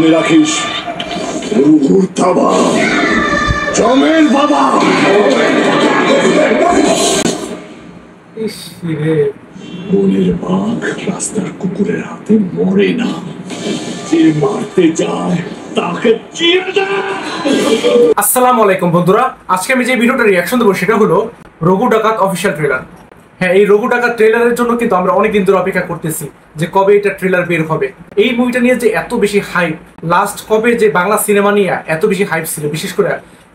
মনে রাখিস রুহুর থাবা জমের বাবা। বনের বাঘ রাস্তার কুকুরের হাতে মরে না, যে মারতে যায় তাকে চিড়ে দেয়। আসসালামু আলাইকুম বন্ধুরা, আজকে আমি যে ভিডিওটা রিয়াকশন দেবো সেটা হলো রঘু ডাকাত অফিসিয়াল ট্রেলার। হ্যাঁ, এই রঘু ডাকাত ট্রেলারের জন্য কিন্তু আমরা অনেকদিন ধরে অপেক্ষা করতেছি যে কবে এটা ট্রেলার বের হবে। এই মুভিটা নিয়ে যে এত বেশি হাইপ, লাস্ট কবে যে বাংলা সিনেমা নিয়ে এত বেশি হাইপ ছিল, বিশেষ করে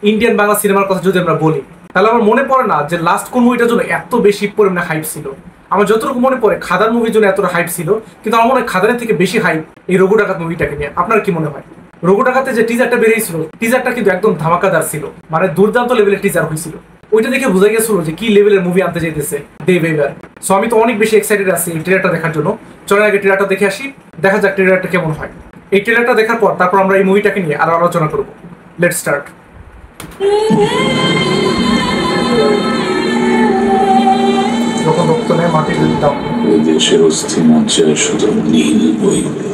ইন্ডিয়ান বাংলা সিনেমার কথা যদি আমরা বলি, তাহলে আমার মনে পড়ে না যে লাস্ট কোন মুভিটার জন্য এত বেশি পরিমাণে হাইপ ছিল। আমার যতটুকু মনে পড়ে খাদান মুভির জন্য এতটা হাইপ ছিল, কিন্তু আমার মনে হয় খাদানের থেকে বেশি হাইপ এই রঘু ডাকাত মুভিটাকে নিয়ে। আপনার কি মনে হয়? রঘু ডাকাতে যে টিজারটা বেরিয়েছিল, টিজারটা কিন্তু একদম ধামাকাদার ছিল, মানে দুর্দান্ত লেভেলের টিজার হয়েছিল। ওইটা দেখে বোঝা গেছিল যে কি লেভেলের মুভি আনতে চাইতেছে দেব এবার। সো আমি তো অনেক বেশি এক্সাইটেড আছি এই ট্রেলারটা দেখার জন্য। চলেন আগে ট্রেলারটা দেখে আসি, দেখা যাক ট্রেলারটা কেমন হয়। এই ট্রেলারটা দেখার পর তারপর আমরা এই মুভিটাকে নিয়ে আরো আলোচনা করব। Let's start. যখন রক্ত নেয় মাটির দাম, ওই দেশের অস্থি মঞ্চে শুধু নীল বইবে।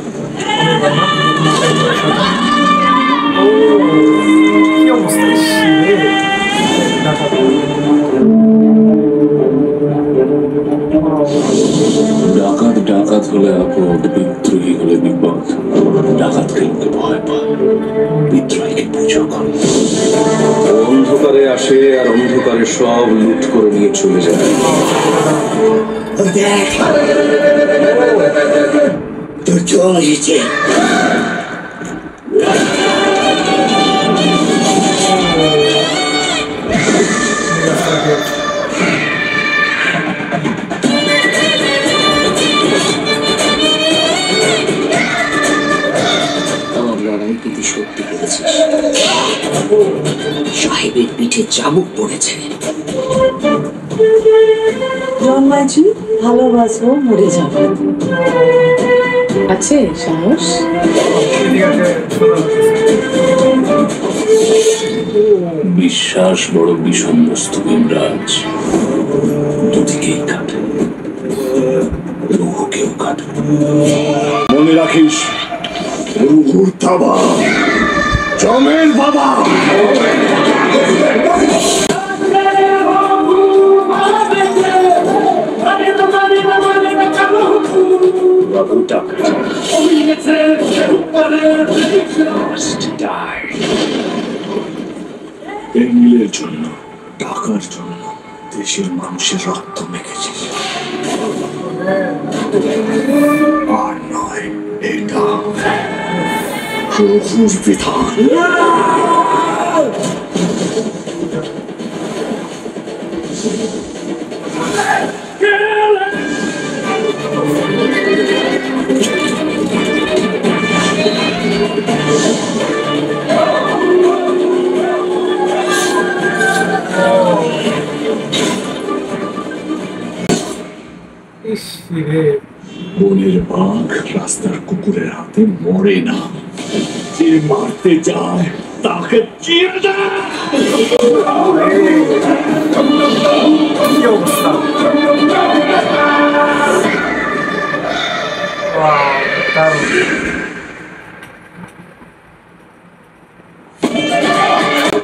কি অবস্থা! ডাকাত ডাকাত হলে আপদ, বিদ্রোহী হলে বিপদ। ডাকাতকে লোকে ভয় পায়, বিদ্রোহীকে পুজো করে। অন্ধকারে আসে আর অন্ধকারে সব লুট করে নিয়ে চলে যায়। তোর চল এসেছে। সত্যি করেছিস, সাহেবের পিঠে চাবুক পড়েছে। জন্মাইছি ভালোবাসবো, মরে যাবো, আছে সাহস। বিশ্বাস বড় বিষম বস্তু বিমরাজ, দুদিকেই কাটে, রুহুকেও কাটে। মনে রাখিস রুহুর থাবা জমের বাবা। এই মিলের জন্য, টাকার জন্য দেশের মানুষের রক্ত মেখেছিস, আর নয় এটা প্রভুর বিধান। বনের বাঘ রাস্তার কুকুরের হাতে মরে না, যে মারতে যায় তাকে চিড়ে দেয়। কি অবস্থা!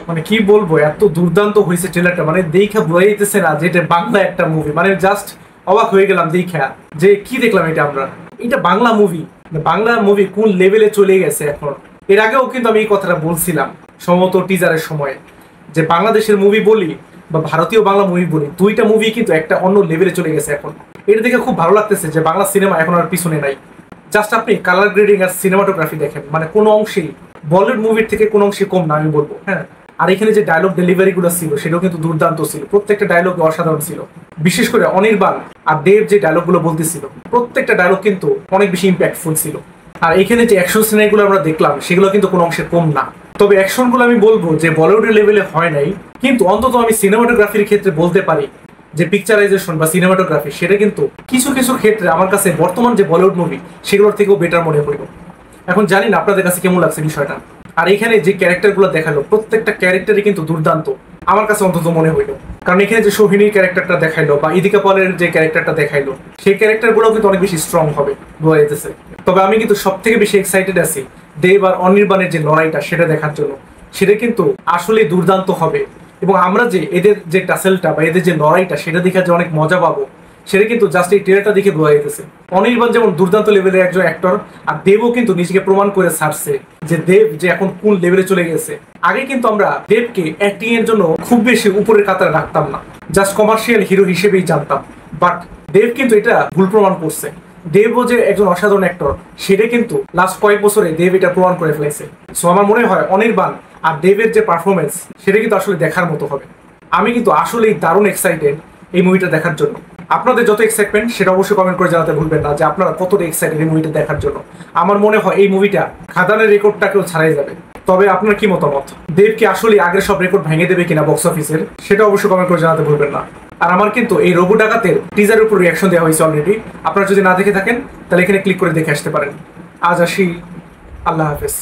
মানে কি বলবো, এত দুর্দান্ত হয়েছে ট্রেলারটা, মানে দেখা বোঝা যাইতেছে না যে এটা বাংলা একটা মুভি। মানে জাস্ট অবাক হয়ে গেলাম দেখা যে কি দেখলাম এটা আমরা। এটা বাংলা মুভি, বাংলা মুভি কোন লেভেলে চলে গেছে এখন। এর আগেও কিন্তু আমি এই কথাটা বলছিলাম সম্ভবত টিজারের সময়, যে বাংলাদেশের মুভি বলি বা ভারতীয় বাংলা মুভি বলি, দুইটা মুভি কিন্তু একটা অন্য লেভেলে চলে গেছে এখন। এটা দেখে খুব ভালো লাগতেছে যে বাংলা সিনেমা এখন আর পিছনে নাই। জাস্ট আপনি কালার গ্রেডিং আর সিনেমাটোগ্রাফি দেখেন, মানে কোনো অংশেই বলিউড মুভির থেকে কোনো অংশে কম না আমি বলবো। হ্যাঁ, আর এখানে যে ডায়লগ ডেলিভারি গুলো ছিল সেটাও কিন্তু দুর্দান্ত ছিল, প্রত্যেকটা ডায়লগ অসাধারণ ছিল। বিশেষ করে অনির্বাণ আর দেব যে ডায়লগ গুলো বলতেছিল, প্রত্যেকটা ডায়লগ কিন্তু অনেক বেশি ইম্প্যাক্টফুল ছিল। আর এখানে যে অ্যাকশন সিনেমাগুলো আমরা দেখলাম সেগুলো কিন্তু কোনো অংশে কম না। তবে অ্যাকশন গুলো আমি বলবো যে বলিউডের লেভেলে হয় নাই, কিন্তু অন্তত আমি সিনেমাটোগ্রাফির ক্ষেত্রে বলতে পারি যে পিকচারাইজেশন বা সিনেমাটোগ্রাফি সেটা কিন্তু কিছু কিছু ক্ষেত্রে আমার কাছে বর্তমান যে বলিউড মুভি সেগুলোর থেকেও বেটার মনে হইল। এখন জানি না আপনাদের কাছে কেমন লাগছে বিষয়টা। আর এখানে যে ক্যারেক্টারগুলো দেখালো প্রত্যেকটা ক্যারেক্টারই কিন্তু দুর্দান্ত আমার কাছে অন্তত মনে হইলো। কারণ এখানে যে সোহিনীর ক্যারেক্টারটা দেখাইলো বা ইদিকা পলের যে ক্যারেক্টারটা দেখাইলো সেই ক্যারেক্টারগুলো কিন্তু অনেক বেশি স্ট্রং হবে বোঝা যেতেছে। তবে আমি কিন্তু সব থেকে বেশি এক্সাইটেড আছি দেব আর অনির্বাণের যে লড়াইটা সেটা দেখার জন্য। সেটা কিন্তু আসলে দুর্দান্ত হবে এবং আমরা যে এদের যে টাসেলটা বা এদের যে লড়াইটা সেটা দেখে যে অনেক মজা পাবো সেটা কিন্তু জাস্ট এই ট্রেলারটা দেখে বোঝা যেতেছে। অনির্বাণ যেমন দুর্দান্ত লেভেলের একজন অ্যাক্টর, আর দেবও কিন্তু নিজেকে প্রমাণ করে ছাড়ছে যে দেব যে এখন কোন লেভেলে চলে গেছে। আগে কিন্তু আমরা দেবকে অ্যাক্টিং এর জন্য খুব বেশি উপরের কাতারে রাখতাম না, জাস্ট কমার্শিয়াল হিরো হিসেবেই জানতাম। বাট দেব কিন্তু এটা ভুল প্রমাণ করছে। দেবও যে একজন অসাধারণ অ্যাক্টর সেটা কিন্তু লাস্ট কয়েক বছরে দেব এটা প্রমাণ করে ফেলেছে। সো আমার মনে হয় অনির্বাণ আর দেবের যে পারফরমেন্স সেটা কিন্তু আসলে দেখার মতো হবে। আমি কিন্তু আসলেই দারুণ এক্সাইটেড এই মুভিটা দেখার জন্য। আপনাদের যত এক্সাইটমেন্ট সেটা অবশ্যই কমেন্ট করে জানাতে ভুলবেন না যে আপনারা কতটা এক্সাইটেড এই মুভিটা দেখার জন্য। আমার মনে হয় এই মুভিটা খাদানের রেকর্ডটাকেও ছাড়াই যাবে। তবে আপনার কি মতামত? দেব কি আসলে আগের সব রেকর্ড ভেঙে দেবে কিনা বক্স অফিসের, সেটা অবশ্যই কমেন্ট করে জানাতে ভুলবেন না। আর আমার কিন্তু এই রঘু ডাকাতের টিজারের উপর রিয়াকশন দেওয়া হয়েছে অলরেডি। আপনারা যদি না দেখে থাকেন তাহলে এখানে ক্লিক করে দেখে আসতে পারেন। আজ আসি, আল্লাহ হাফেজ।